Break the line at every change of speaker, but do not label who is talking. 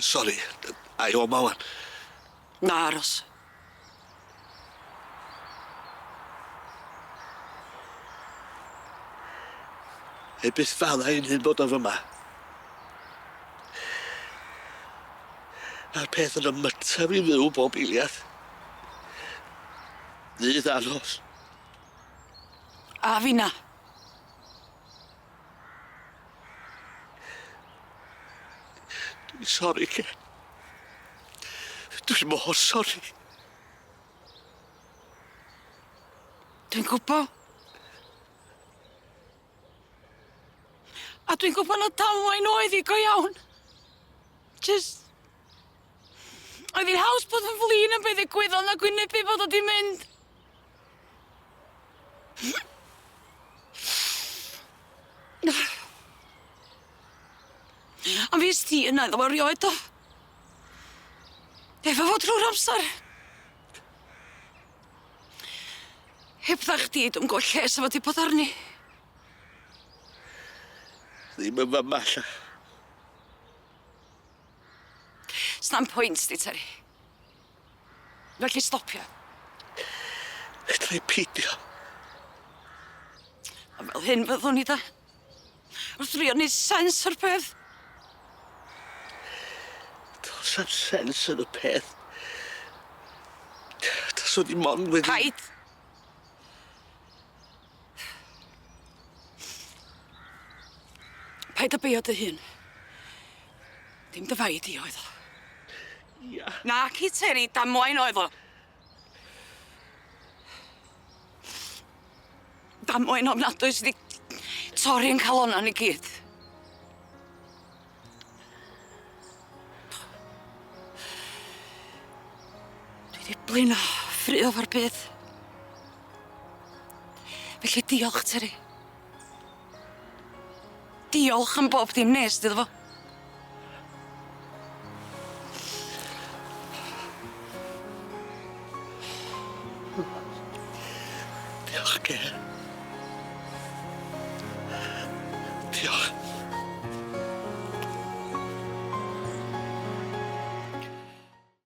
Sori, ai o ma wan.
Na aros.
Ei byth fel ein hyn bod o fyma. A'r peth yn ymytab i fyw bob eiliad. Nydd aros.
A fi na.
Dwi'n sori, Ken. Dwi'n mor sori.
Dwi'n gwbo. A dwi'n gwbo na damwain oedd i go iawn. Just... Oedd hi'n haws bod yn flin am beth ddigwyddodd na gwynebu bod o di mynd. Am fys ti yna iddo fo rioed o. Efo fo drwy'r amser. Heb dda chdi, dwi'n gweld lles efo di bod arni.
Ddim yn fyma, lla.
Sna'n pwynt di, Terry. Felly stopio.
Ydra i peidio.
A fel hyn fyddwn ni da. Wrth rio neud sens o'r peth.
Does am sens yn y peth. Does o'n i mon wedi...
Paid. Paid a beio dy hun. Dim dy faid i oedd o.
Ia.
Na ci Terry, damwain oedd o. Damwain ofnadwy sydd wedi torri'n calonna ni gyd. Dwi wedi blino ffrio fo'r bydd. Felly diolch, Terry. Diolch am bob dim nes, iddo fo.
Diolch, Ger. Diolch.